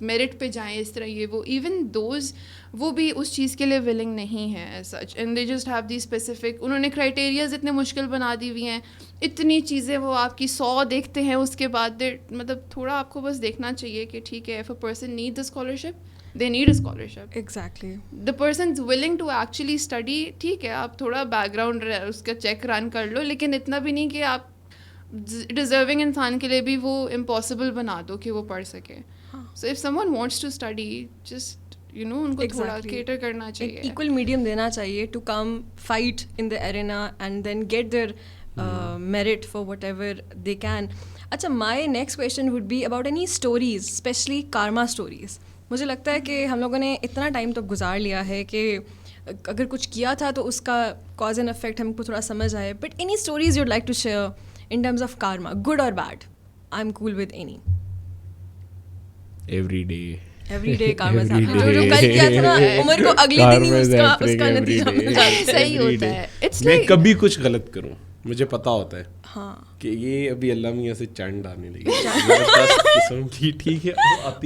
merit پہ جائیں اس طرح یہ وہ, even those وہ بھی اس چیز کے لیے ولنگ نہیں ہے as such, and they just have the specific, انہوں نے کرائٹیریاز اتنے مشکل بنا دی ہوئی ہیں, اتنی چیزیں وہ آپ کی 100 دیکھتے ہیں, اس کے بعد مطلب تھوڑا آپ کو بس دیکھنا چاہیے کہ ٹھیک ہے, if a person needs a scholarship they need a scholarship. Exactly. The person's willing to actually study, ٹھیک ہے آپ تھوڑا بیک گراؤنڈ اس کا چیک رن کر لو, لیکن اتنا بھی نہیں کہ آپ ڈیزرونگ انسان کے لیے بھی وہ امپاسبل بنا دو کہ وہ پڑھ سکے. So if someone wants to study, just ان کو تھوڑا کیٹر کرنا چاہیے, ایکول میڈیم دینا چاہیے to come fight in the arena and then get their merit for whatever they can. اچھا, my next question would be about any stories, especially karma stories. مجھے لگتا ہے کہ ہم لوگوں نے اتنا ٹائم تو گزار لیا ہے کہ اگر کچھ کیا تھا تو اس کا کاز اینڈ افیکٹ ہم کو تھوڑا سمجھ آئے, but any stories you'd like to share in terms of karma, good اور bad. I'm cool with any. Every day karma جو کل کیا تھا نا عمر کو اگلے دن ہی اس کا نتیجہ مل جاتا ہے. صحیح ہوتا ہے. میں کبھی کچھ غلط کروں مجھے پتا ہوتا ہے ہاں کہ یہ ابھی اللہ میاں سے چنڈ آنے لگی قسم کی, ٹھیک ہے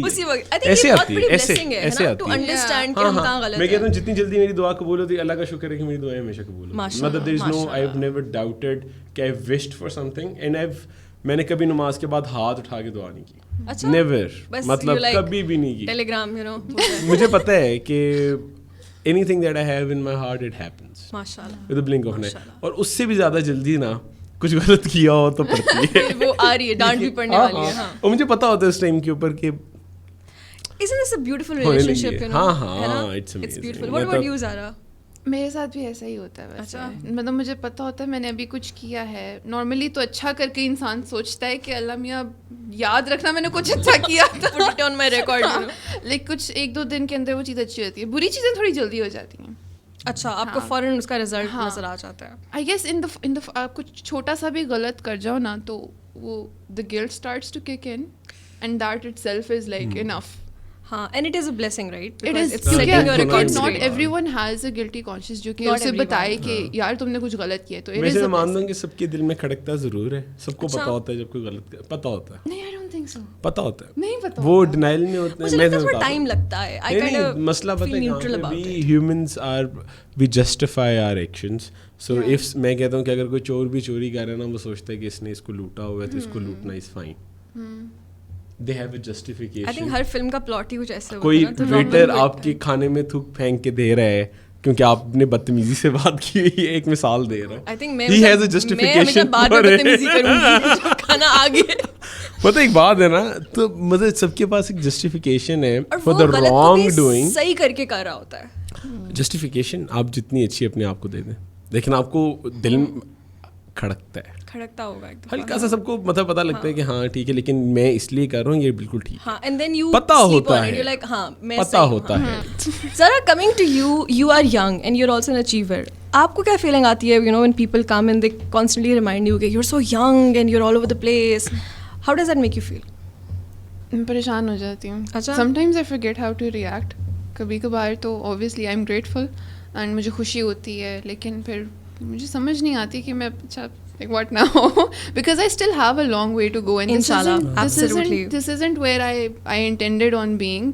اسی وقت ایسے آتی ہے, ایسے ٹو انڈرسٹینڈ کہ ہم کہاں غلط ہیں. میں کہتا ہوں جتنی جلدی میری دعا قبول ہوتی ہے, اللہ کا شکر ہے کہ میری دعائیں ہمیشہ قبول ہوتی ہیں. مطلب there is no, I have never doubted کہ I wished for something and میں نے کبھی نماز کے بعد ہاتھ اٹھا کے دعا نہیں کی. نیور, مطلب کبھی بھی نہیں کی. ٹیلیگرام مجھے پتہ ہے کہ anything that I have in my heart it happens ماشاءاللہ with a blink of an eye. اور اس سے بھی زیادہ جلدی نا کچھ غلط کیا ہو تو پڑتی ہے, وہ آ رہی ہے, ڈانٹ بھی پڑنے والی ہے. ہاں, اور مجھے پتا ہوتا ہے اس ٹائم کے اوپر کہ isn't this a beautiful relationship, you know? ہاں it's amazing. It's beautiful. What about you, Zara? میرے ساتھ بھی ایسا ہی ہوتا ہے ویسے. مطلب مجھے پتہ ہوتا ہے میں نے ابھی کچھ کیا ہے, نارملی تو اچھا کر کے انسان سوچتا ہے کہ اللہ میاں یاد رکھنا میں نے کچھ اچھا کیا تھا, Put it on my record. لیکن کچھ 1-2 دن کے اندر وہ چیز اچھی ہوتی ہے, بری چیزیں تھوڑی جلدی ہو جاتی ہیں. اچھا, آپ کو فوراً اس کا رزلٹ نظر آ جاتا ہے. آئی گیس ان دا آپ کچھ چھوٹا سا بھی غلط کر جاؤ نا تو وہ the guilt starts to kick in and that itself is like enough. ہاں, and it is a blessing, right? It is. It's setting your record Not straight. everyone has a guilty conscience جو کہ اسے بتائے کہ یار تم نے کچھ غلط کیا. تو میں مانتا ہوں کہ سب کے دل میں کھڑکتا ضرور ہے, سب کو پتا ہوتا ہے جب کوئی غلط پتا ہوتا ہے. نہیں, I don't think so. پتا ہوتا ہے, نہیں پتا, وہ ڈینائل نہیں ہوتے. مجھے لگتا ہے تھوڑا ٹائم لگتا ہے. I kind of مسئلہ پتہ ہے neutral about it. we humans are we justify our actions. So if میں کہتا ہوں کہ اگر کوئی چور بھی چوری کر رہا ہے نا, وہ سوچتا ہے کہ اس نے اس کو لوٹا ہوا ہے تو اس کو لوٹنا is fine. They have a justification. I think Hare film کا پلاٹ ہی کچھ ایسے ہوتا کوئی ہے نا. ویٹر آپ کے کھانے میں تھوک پھینک کے دے رہا ہے کیونکہ آپ نے بدتمیزی سے بات کی ہوئی ہے, ایک مثال دے رہا ہوں. I think He has a justification. بعد میں بدتمیزی کروں گی, کھانا آ گیا. پتہ ایک بات ہے نا, تو مطلب سب کے پاس ایک جسٹیفیکیشن ہے فار دا رانگ ڈوئنگ. صحیح کر کے کر رہا ہوتا ہے. جسٹیفیکیشن آپ جتنی اچھی اپنے آپ کو دے دیں, لیکن آپ کو دل کھڑکتا ہے, کھڑکتا ہوگا ایک دفعہ, ہلکا سا سب کو مطلب پتا لگتا ہے کہ ہاں ٹھیک ہے, لیکن میں اس لیے کر رہا ہوں, یہ بالکل ٹھیک ہے. ہاں, اینڈ دین یو پتا ہوتا ہے, لائک ہاں میں پتا ہوتا ہے. ذرا coming to you, you are young and you are also an achiever. آپ کو کیا فیلنگ آتی ہے you know when people come and they constantly remind you کہ you are so young and you are all over the place, how does that make you feel? میں پریشان ہو جاتی ہوں. اچھا, sometimes I forget how to react. کبھی کبھار تو obviously I'm grateful and مجھے خوشی ہوتی ہے, لیکن پھر مجھے سمجھ نہیں آتی کہ میں اچھا like what now because I still have a long way to go and this isn't where I intended on being.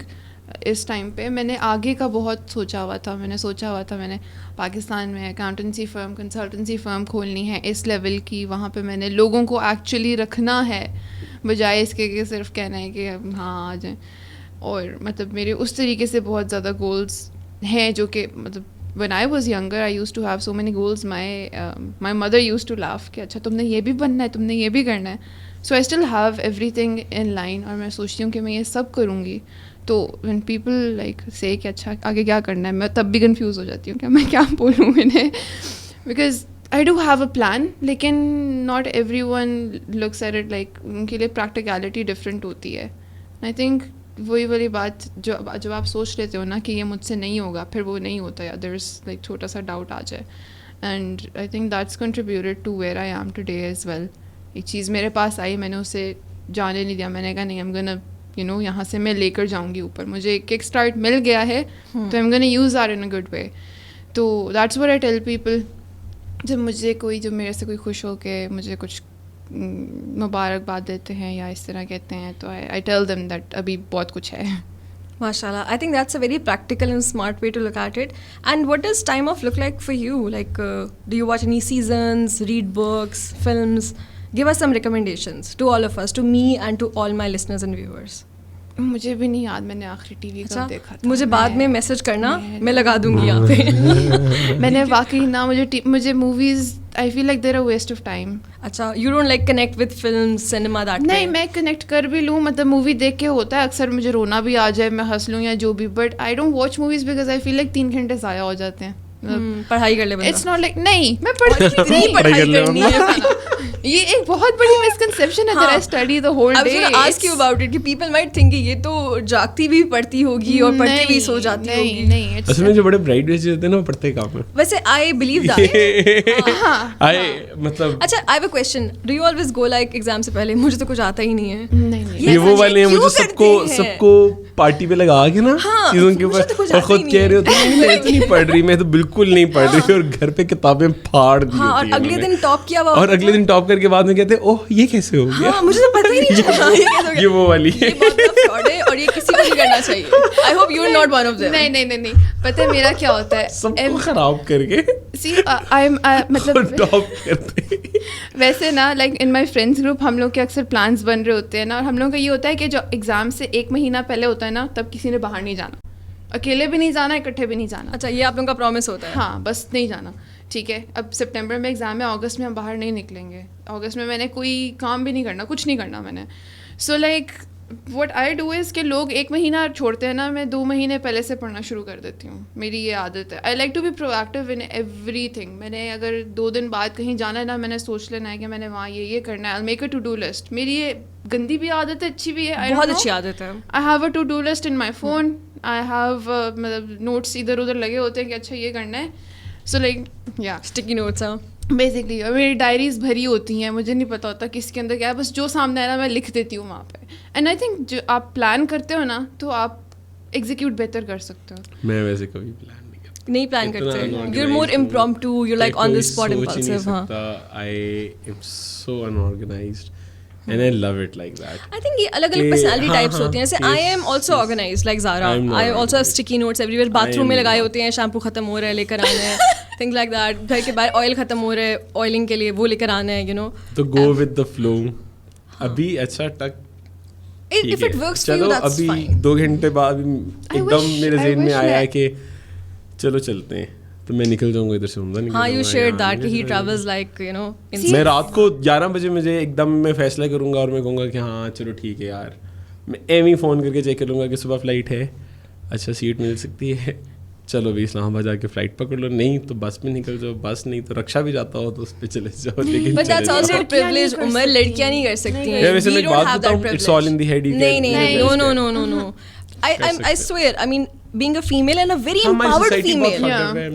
اس ٹائم پہ میں نے آگے کا بہت سوچا ہوا تھا. میں نے پاکستان میں اکاؤنٹنسی فرم, کنسلٹنسی فرم کھولنی ہے اس لیول کی, وہاں پہ میں نے لوگوں کو ایکچولی رکھنا ہے بجائے اس کے کہ صرف کہنا ہے کہ ہاں آ جائیں. اور مطلب میرے اس طریقے سے بہت زیادہ گولز ہیں جو کہ مطلب when I was younger I used to have so many goals. My mother used to laugh کہ اچھا تم نے یہ بھی بننا ہے, تم نے یہ بھی کرنا ہے. So I still have everything in line اور میں سوچتی ہوں کہ میں یہ سب کروں گی. تو when people like say کہ اچھا آگے کیا کرنا ہے, میں تب بھی کنفیوز ہو جاتی ہوں کہ میں کیا بولوں انہیں, because I do have a plan لیکن not everyone looks at it like, ان کے لیے practicality different ہوتی ہے. I think وہی والی بات جب آپ سوچ لیتے ہو نا کہ یہ مجھ سے نہیں ہوگا, پھر وہ نہیں ہوتا, یا دیر از لائک چھوٹا سا ڈاؤٹ آ جائے. And I think that's contributed to where I am today as well. ایک چیز میرے پاس آئی, میں نے اسے جانے نہیں دیا. میں نے کہا نہیں, ایم گونا یو نو یہاں سے میں لے کر جاؤں گی اوپر, مجھے ایک کک اسٹارٹ مل گیا ہے تو I'm gonna use are in a good way. تو that's what I tell people. جب میرے سے کوئی خوش ہو کے مجھے کچھ مبارکباد دیتے ہیں یا اس طرح کہتے ہیں, تو آئی ٹیل دیم دیٹ ابھی بہت کچھ ہے. MashaAllah. I think that's a very practical and smart way to look at it. And what does time off look like for you? Like, do you watch any seasons, read books, films? Give us some recommendations to all of us, to me and to all my listeners and viewers. مجھے بھی نہیں یاد میں نے آخری T V کا دیکھا تھا. مجھے بعد میں میسج کرنا, میں لگا دوں گی یہاں پہ. میں نے واقعی نہ, مجھے movies I feel like they're a waste of time. اچھا, you don't like connect with film cinema that? نہیں, میں کنیکٹ کر بھی لوں, مطلب مووی دیکھ کے ہوتا ہے اکثر مجھے رونا بھی آ جائے, میں ہنس لوں یا جو بھی, but I don't watch movies because I feel like 3 گھنٹے ضائع ہو جاتے ہیں. پڑھائی کر لے بندہ. اٹس ناٹ لائک, نہیں میں پڑھتی نہیں, پڑھائی کرنی ہے. یہ ایک بہت بڑی مسکنسیپشن ہے that I study the whole day. I was going to ask you about it کہ people might think کہ یہ تو جاگتی بھی پڑھتی ہوگی اور پڑھتی بھی سو جاتی ہوگی. نہیں, اصل میں جو بڑے برائٹ ویسے ہوتے ہیں نا وہ پڑھتے کام ہیں. ویسے I believe that. مطلب اچھا, I have a question. Do you always go like exam سے پہلے مجھے تو کچھ آتا ہی نہیں ہے؟ نہیں, یہ وہ والے ہیں مجھے سب کو پارٹی پہ لگا کے نا چیزوں کے اوپر, اور خود کہہ رہے ہوتے ہیں میں تو نہیں پڑھ رہی, میں تو بالکل نہیں پڑھ رہی, اور گھر پہ کتابیں پھاڑ دی اور اگلے دن ٹاپ کیا, اور اگلے دن ٹاپ کر کے بعد میں کہتے ہیں اوہ یہ کیسے ہو گیا, مجھے تو پتہ ہی نہیں. یہ وہ والی ہے, اور یہ کسی کو نہیں کرنا چاہیے. I hope you are not one of them. نہیں, پتہ ہے میرا کیا ہوتا ہے, سب کو خراب کر کے مطلب ٹاپ کرتے. ویسے نا like in my friends group ہم لوگ کے اکثر پلانس بن رہے ہوتے ہیں نا, اور ہم لوگ کا یہ ہوتا ہے کہ جو ایگزام سے 1 مہینہ پہلے ہوتا ہے نا تب کسی نے باہر نہیں جانا, اکیلے بھی نہیں جانا, اکٹھے بھی نہیں جانا. اچھا, یہ آپ لوگوں کا پرومس ہوتا ہے؟ ہاں, بس نہیں جانا, ٹھیک ہے. اب سپٹمبر میں ایگزام ہے, اگست میں ہم باہر نہیں نکلیں گے, اگست میں نے کوئی کام بھی نہیں کرنا, کچھ نہیں کرنا میں نے. So like what I do is کہ لوگ 1 مہینہ چھوڑتے ہیں نا, میں 2 مہینے پہلے سے پڑھنا شروع کر دیتی ہوں. میری یہ عادت ہے. I like to be proactive in everything. میں نے اگر 2 دن بعد کہیں جانا ہے نا, میں نے سوچ لینا ہے کہ میں نے وہاں یہ کرنا ہے. I make a to do list. میری یہ گندی بھی عادت ہے, اچھی بھی ہے, بہت اچھی عادت ہے. I have a to do list in my phone. I have مطلب نوٹس ادھر ادھر لگے ہوتے ہیں کہ اچھا یہ کرنا ہے. سو لائک یا اسٹکی نوٹس ہیں بیسکلی, اور میری ڈائریز بھری ہوتی ہیں, مجھے نہیں پتا ہوتا کس کے اندر کیا ہے, بس جو سامنے ہے نا میں لکھ دیتی ہوں وہاں پہ. اینڈ آئی تھنک جو آپ پلان کرتے ہو نا تو آپ ایگزیکیوٹ بہتر کر سکتے ہو. میں ویسے کبھی نہیں پلان کرتے. You're more impromptu, you're like on the spot impulsive. I am so unorganized and I love it like that. I think یہ الگ الگ personality types ہوتی ہیں. جیسے I am also organized like Zara. I also have sticky notes everywhere. bathroom میں لگائے ہوتے ہیں, شیمپو ختم ہو رہا ہے لے کر آنا ہے, things like that. گھر کے باہر آئل ختم ہو رہا ہے, آئلنگ کے لیے وہ لے کر آنا ہے, you know. تو go with the flow. ابھی اچھا ٹک if it works for you that's fine. ابھی 2 گھنٹے بعد ایک دم میرے ذہن میں آیا کہ چلو چلتے ہیں, تو میں نکل جاؤں گا ادھر سے عمدہ. ہاں, you shared that کہ he travels like you know. میں رات کو 11 بجے مجھے ایک دم میں فیصلہ کروں گا اور میں کہوں گا کہ ہاں چلو ٹھیک ہے یار, میں ایم ہی فون کر کے چیک کر لوں گا کہ صبح فلائٹ ہے, اچھا سیٹ مل سکتی ہے, چلو بھی اسلام آباد جا کے فلائٹ پکڑ لو, نہیں تو بس میں نکل جاؤ, بس نہیں تو رکشا بھی جاتا ہو تو اس پہ چلے جاؤ. لیکن but that's also a privilege. عمر لڑکیاں نہیں کر سکتی ہیں. ویسے میں ایک بات بتاؤں, it's all in the head. نہیں, no. I swear, I mean, being a female and a very empowered female,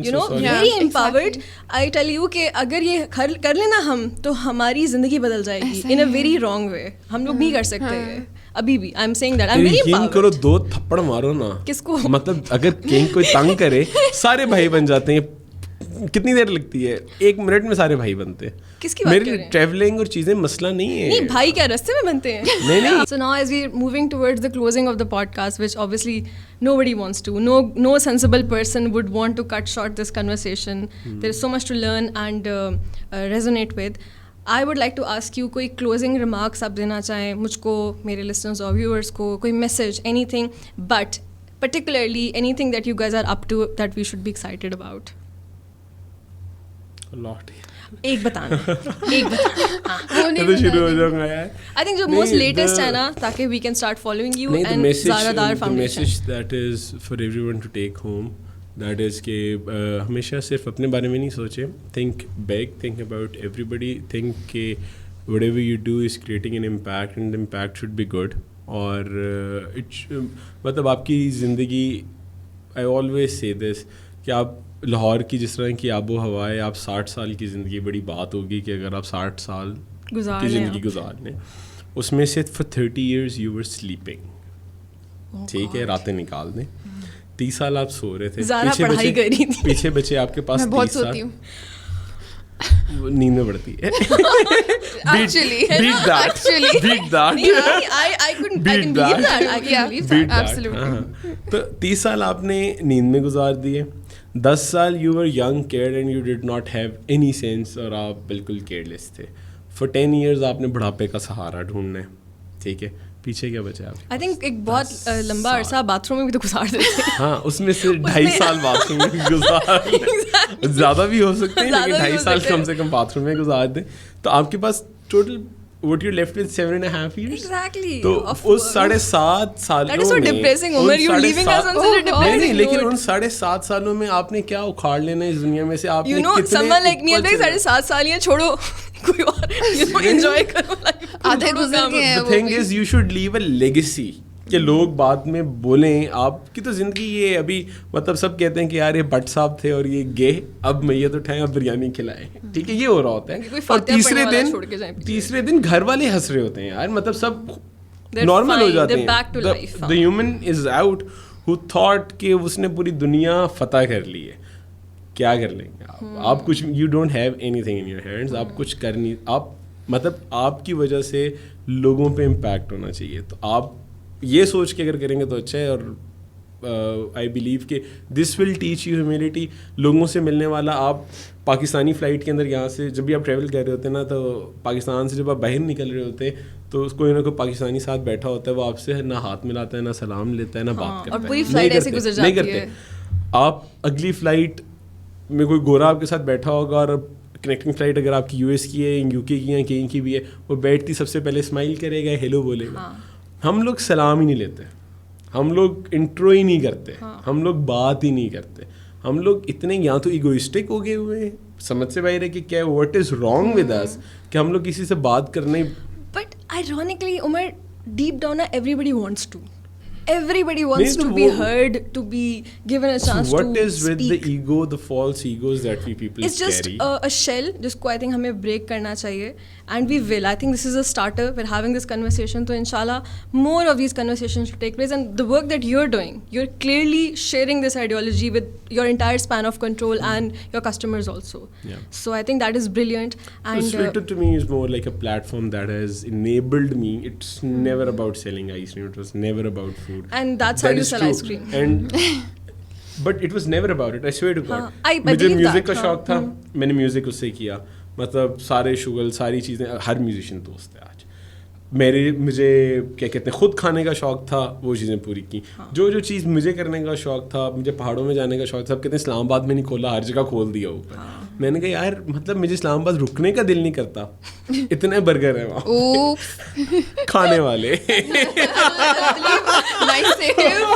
you know, very empowered. I tell you کہ اگر یہ کر لینا ہم تو ہماری زندگی بدل جائے گی in a very wrong way. ہم لوگ نہیں کر سکتے ابھی بھی. I'm saying that I'm very empowered. کرو 2 تھپڑ مارو نا, کس کو, مطلب اگر کہیں کوئی تنگ کرے سارے بھائی بن جاتے ہیں. کتنی دیر لگتی ہے, 1 منٹ میں سارے بھائی بنتے ہیں. کس کی بات کر رہے ہیں؟ میری ٹریولنگ اور چیزیں مسئلہ نہیں ہے. نہیں بھائی کیا راستے میں بنتے ہیں. نہیں. So now as we're moving towards the closing of the podcast, which obviously nobody wants to, no sensible person would want to cut short this conversation. There is so much to learn and resonate with. I would like to ask you کوئی closing remarks آپ دینا چاہیں مجھ کو, میرے listeners اور viewers کو, کوئی message, anything, but particularly anything that you guys are up to that we should be excited about. ایک بتانا شروع ہو جاؤں گا یار. I think جو most latest ہے نا, تاکہ we can start following you and Zara Dar Foundation. The message that is for everyone to take home, that is کہ ہمیشہ صرف اپنے بارے میں نہیں سوچیں. think big, think about everybody, think کہ whatever you do is creating an impact and the impact should be good. اور مطلب آپ کی زندگی, I always say this, کہ آپ لاہور کی جس طرح کی آب و ہوا ہے, آپ 60 سال کی زندگی بڑی بات ہوگی کہ اگر آپ 60 سال کی زندگی گزار لیں, اس میں سے for 30 years you were sleeping. ٹھیک ہے, راتیں نکال دیں. 30 سال آپ سو رہے تھے, پیچھے بچے آپ کے پاس 30 سال. نیند میں پڑتی ہے. Actually. Beat that. Actually. Beat that. I can believe that. I can believe that. Beat that. Absolutely. تو 30 سال آپ نے نیند میں گزار دیے. 10 سال you were young cared and you did not have any sense, اور آپ بالکل کیئر لیس تھے. فار 10 ایئرز آپ نے بڑھاپے کا سہارا ڈھونڈنا ہے, ٹھیک ہے, پیچھے کیا بچا آپ؟ I think ایک بہت لمبا عرصہ باتھ روم میں بھی تو گزار دیتے ہیں. ہاں, اس میں سے 2.5 سال باتھ روم میں گزار, زیادہ بھی ہو سکتے ہیں لیکن 2.5 سال کم سے کم باتھ روم میں گزار دیں. تو آپ کے پاس total what you're left with 7.5 years. Exactly. تو اس 7.5 سالوں میں, That is so depressing, Umar. You're leaving us on such a depressing نہیں, لیکن note. ان 7.5 سالوں میں آپ نے کیا اکھاڑ لینا اس دنیا میں سے؟ آپ نے You know, someone like me, like 7.5 سال یہ چھوڑو, کوئی اور enjoy کرو life. آدھے گزر گئے ہیں. The thing is you should leave a legacy, کہ لوگ بعد میں بولیں آپ کی تو زندگی یہ ابھی, مطلب سب کہتے ہیں کہ یار یہ بٹ صاحب تھے اور یہ گئے, اب میت اٹھائیں اور بریانی کھلائیں, ٹھیک ہے, یہ ہو رہا ہوتا ہے. اور تیسرے دن گھر والے ہنس رہے ہوتے ہیں یار, مطلب سب نارمل ہو جاتے ہیں. The human is out who thought کہ اس نے پوری دنیا فتح کر لی ہے. کیا کر لیں گے آپ؟ کچھ, you don't have any thing in your hands, آپ کچھ کر نہیں, آپ مطلب آپ کی وجہ سے لوگوں پہ امپیکٹ ہونا چاہیے. تو آپ یہ سوچ کے اگر کریں گے تو اچھا ہے. اور آئی بلیو کہ دس ول ٹیچ یو ہیوملٹی. لوگوں سے ملنے والا, آپ پاکستانی فلائٹ کے اندر یہاں سے جب بھی آپ ٹریول کر رہے ہوتے ہیں نا, تو پاکستان سے جب آپ باہر نکل رہے ہوتے ہیں تو کوئی نہ کوئی پاکستانی ساتھ بیٹھا ہوتا ہے, وہ آپ سے نہ ہاتھ ملاتا ہے, نہ سلام لیتا ہے, نہ بات کرتا ہے. اور پوری فلائٹ ایسے گزر جاتی ہے. نہیں کرتے. آپ اگلی فلائٹ میں کوئی گورا آپ کے ساتھ بیٹھا ہوگا, اور کنیکٹنگ فلائٹ اگر آپ کی یو ایس کی ہے, یو کے کی ہے, کہیں کی بھی ہے, وہ بیٹھتی سب سے پہلے اسمائل کرے گا, ہیلو بولے گا. ہم لوگ سلام ہی نہیں لیتے, ہم لوگ انٹرو ہی نہیں کرتے, ہم لوگ بات ہی نہیں کرتے. ہم لوگ اتنے یا تو ایگوئسٹک ہو گئے ہوئے ہیں, سمجھ سے باہر ہے کہ کیا what is wrong with us, کہ ہم لوگ کسی سے بات کرنے. But ironically, Umar, deep down, everybody wants to. Everybody wants to be heard, to be given a chance to speak. What is with the ego, the false egos that we people carry? It's just a shell jisko I think hame break karna chahiye, and we will. I think this is a starter. We're having this conversation, so inshallah more of these conversations should take place. And the work that you're doing, you're clearly sharing this ideology with your entire span of control and your customers also. Yeah. So I think that is brilliant. And Sweetude to me is more like a platform that has enabled me. It's never about selling ice cream. It was never about food. And that's how you sell ice cream. And but it was never about it. I swear to God. I مجھے believe music کا that. شوق تھا, میں نے music اس سے کیا, مطلب سارے شغل, ساری چیزیں, ہر میوزیشین دوست ہے آج. مجھے کیا کہتے ہیں, خود کھانے کا شوق تھا, وہ چیزیں پوری کی. جو چیز مجھے کرنے کا شوق تھا, مجھے پہاڑوں میں جانے کا شوق تھا, سب کہتے ہیں اسلام آباد میں نہیں کھولا, ہر جگہ کھول دیا اوپر. میں نے کہا یار مطلب مجھے اسلام آباد رکنے کا دل نہیں کرتا, اتنے برگر ہیں وہاں کھانے والے.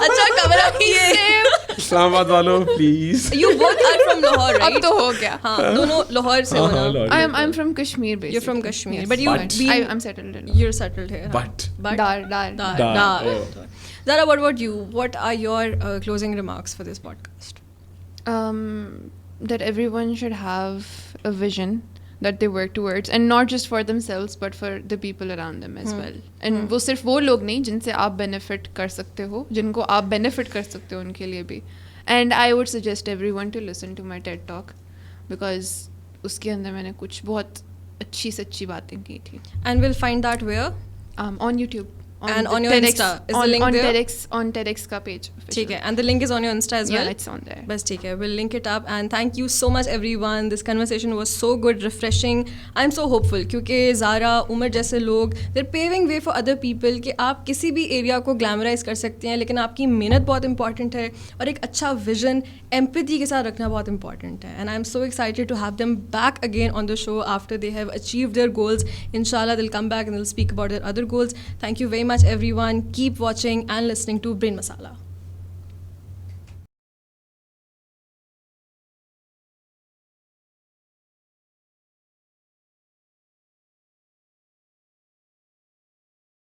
اچھا cover up کیے. اسلام آباد والوں please. You both are from Lahore, right? اب تو ہو گیا. ہاں, دونوں لاہور سے ہو نا. I'm from Kashmir basically. You're from Kashmir, Yes. but I'm settled in. you're settled here. But Dar. Zara, what about you? What are your closing remarks for this podcast? That everyone should have a vision that they work towards, and not just for themselves but for the people around them as well. And وہ صرف وہ لوگ نہیں جن سے آپ benefit کر سکتے ہو, جن کو آپ بینیفٹ کر سکتے ہو, ان کے لیے بھی. And I would suggest everyone to listen to my TED Talk, because اس کے اندر میں نے کچھ بہت اچھی سچی باتیں کی تھی. And we'll find that where? On YouTube. And on your Insta. Is the link there? On TEDx کا page. ٹھیک ہے, and the link is on your Insta as well? Yeah, it's on there. بس ٹھیک ہے, we'll link it up. And thank you so much everyone. This conversation was so good, refreshing. I'm so hopeful کیونکہ زارا, عمر جیسے لوگ, they're paving way for other people کہ آپ کسی بھی ایریا کو گلیمرائز کر سکتے ہیں, لیکن آپ کی محنت بہت امپورٹنٹ ہے, اور ایک اچھا ویژن ایمپتھی کے ساتھ رکھنا بہت امپورٹنٹ ہے. And I'm so excited to have them back again on the show after they have achieved their goals. Inshallah they'll come back and they'll speak about their other goals. Thank you very much everyone. Keep watching and listening to Brain Masala.